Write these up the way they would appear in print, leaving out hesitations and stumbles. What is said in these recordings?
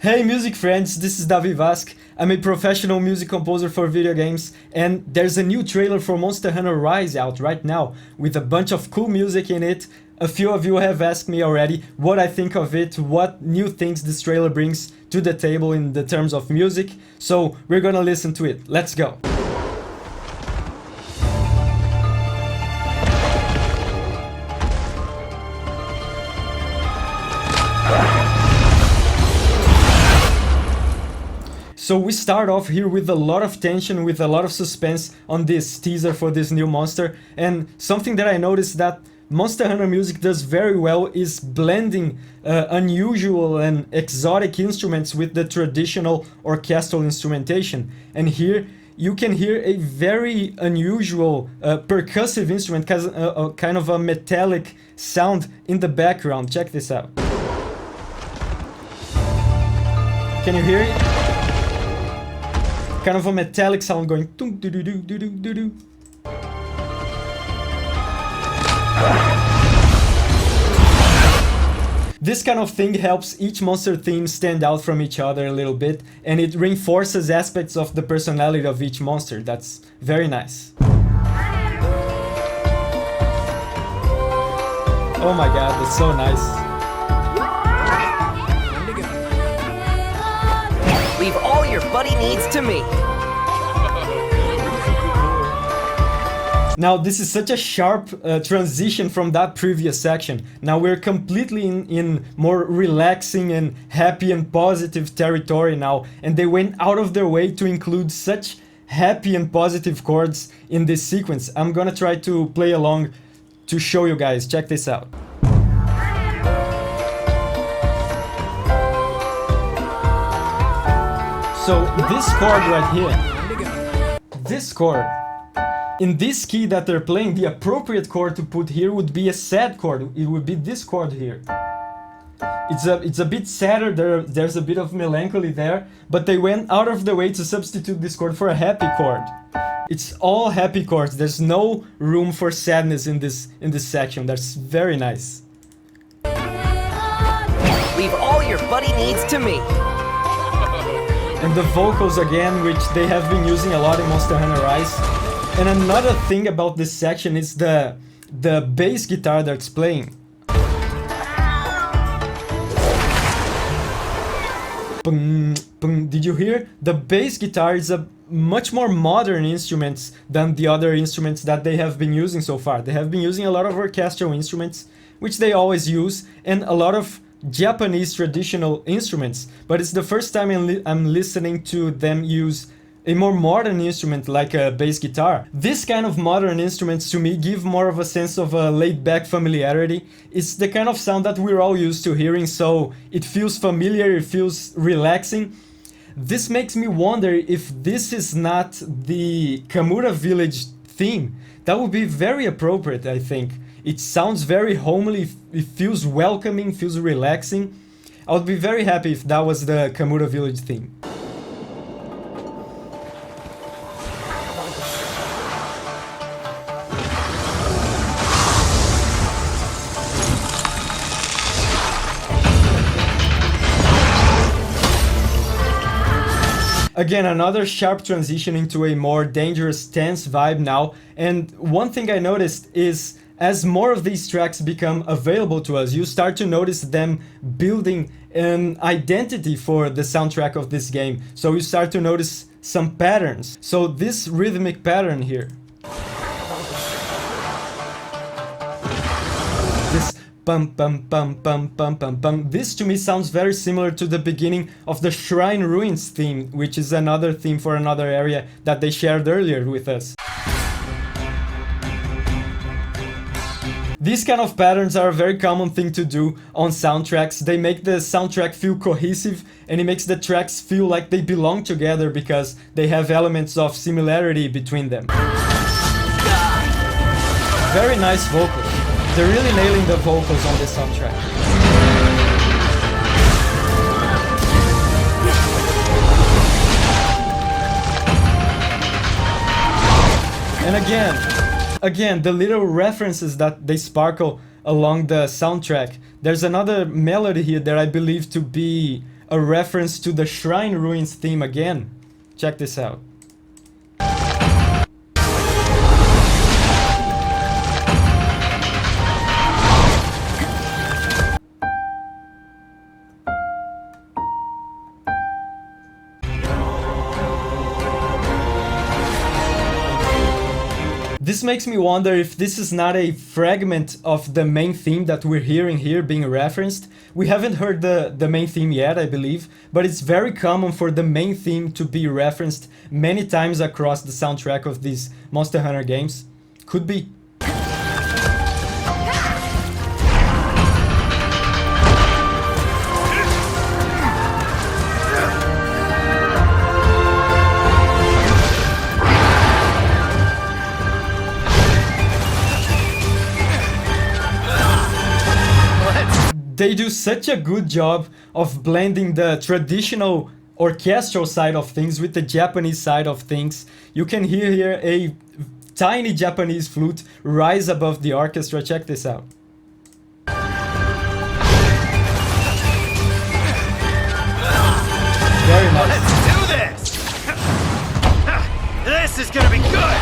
Hey music friends, this is Davi Vasc. I'm a professional music composer for video games, and there's a new trailer for Monster Hunter Rise out right now with a bunch of cool music in it. A few of you have asked me already what I think of it, what new things this trailer brings to the table in the terms of music, so we're gonna listen to it. Let's go! So we start off here with a lot of tension, with a lot of suspense on this teaser for this new monster, and something that I noticed that Monster Hunter music does very well is blending unusual and exotic instruments with the traditional orchestral instrumentation. And here you can hear a very unusual percussive instrument, kind of a metallic sound in the background. Check this out. Can you hear it? Kind of a metallic sound going doo doo doo doo doo doo doo. This kind of thing helps each monster theme stand out from each other a little bit, and it reinforces aspects of the personality of each monster. That's very nice. Oh my god, that's so nice. Leave all your buddy needs to me. Now this is such a sharp transition from that previous section. Now we're completely in more relaxing and happy and positive territory now, and they went out of their way to include such happy and positive chords in this sequence. I'm gonna try to play along to show you guys. Check this out. So this chord right here, this chord, in this key that they're playing, the appropriate chord to put here would be a sad chord. It would be this chord here. It's a bit sadder, there's a bit of melancholy there, but they went out of the way to substitute this chord for a happy chord. It's all happy chords, there's no room for sadness in this section. That's very nice. Leave all your buddy needs to me. And the vocals again, which they have been using a lot in Monster Hunter Rise. And another thing about this section is the bass guitar that's playing. Did you hear? The bass guitar is a much more modern instrument than the other instruments that they have been using so far. They have been using a lot of orchestral instruments, which they always use, and a lot of Japanese traditional instruments, but it's the first time I'm listening to them use a more modern instrument like a bass guitar. This kind of modern instruments to me give more of a sense of a laid-back familiarity. It's the kind of sound that we're all used to hearing, so it feels familiar, it feels relaxing. This makes me wonder if this is not the Kamura Village theme. That would be very appropriate, I think. It sounds very homely, it feels welcoming, feels relaxing. I would be very happy if that was the Kamura Village theme. Again, another sharp transition into a more dangerous, tense vibe now. And one thing I noticed is, as more of these tracks become available to us, you start to notice them building an identity for the soundtrack of this game. So you start to notice some patterns. So this rhythmic pattern here, this bum bum bum bum bum bum bum, this to me sounds very similar to the beginning of the Shrine Ruins theme, which is another theme for another area that they shared earlier with us. These kind of patterns are a very common thing to do on soundtracks. They make the soundtrack feel cohesive, and it makes the tracks feel like they belong together because they have elements of similarity between them. Very nice vocals. They're really nailing the vocals on this soundtrack. And again, the little references that they sparkle along the soundtrack. There's another melody here that I believe to be a reference to the Shrine Ruins theme again. Check this out. This makes me wonder if this is not a fragment of the main theme that we're hearing here being referenced. We haven't heard the main theme yet, I believe, but it's very common for the main theme to be referenced many times across the soundtrack of these Monster Hunter games. Could be. They do such a good job of blending the traditional orchestral side of things with the Japanese side of things. You can hear here a tiny Japanese flute rise above the orchestra. Check this out. Very nice. Let's do this! This is gonna be good!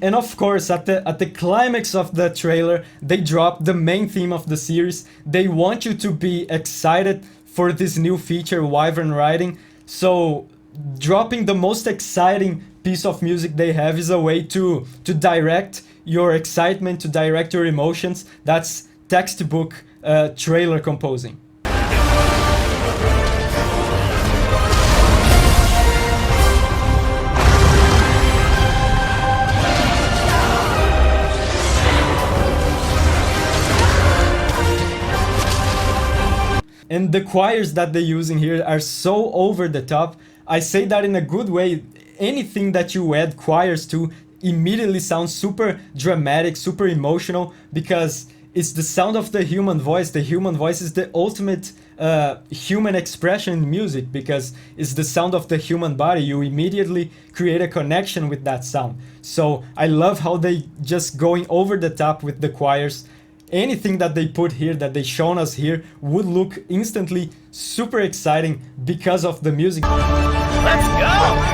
And of course, at the climax of the trailer, they drop the main theme of the series. They want you to be excited for this new feature, Wyvern Riding. So dropping the most exciting piece of music they have is a way to direct your excitement, to direct your emotions. That's textbook trailer composing. And the choirs that they're using here are so over the top. I say that in a good way. Anything that you add choirs to immediately sounds super dramatic, super emotional, because it's the sound of the human voice. The human voice is the ultimate human expression in music, because it's the sound of the human body. You immediately create a connection with that sound. So I love how they just going over the top with the choirs. Anything that they put here, that they shown us here, would look instantly super exciting because of the music. Let's go!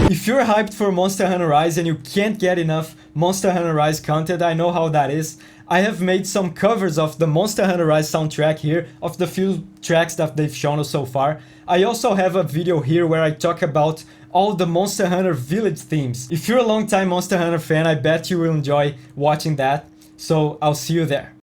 If you're hyped for Monster Hunter Rise and you can't get enough Monster Hunter Rise content, I know how that is. I have made some covers of the Monster Hunter Rise soundtrack here, of the few tracks that they've shown us so far. I also have a video here where I talk about all the Monster Hunter village themes. If you're a long-time Monster Hunter fan, I bet you will enjoy watching that. So I'll see you there.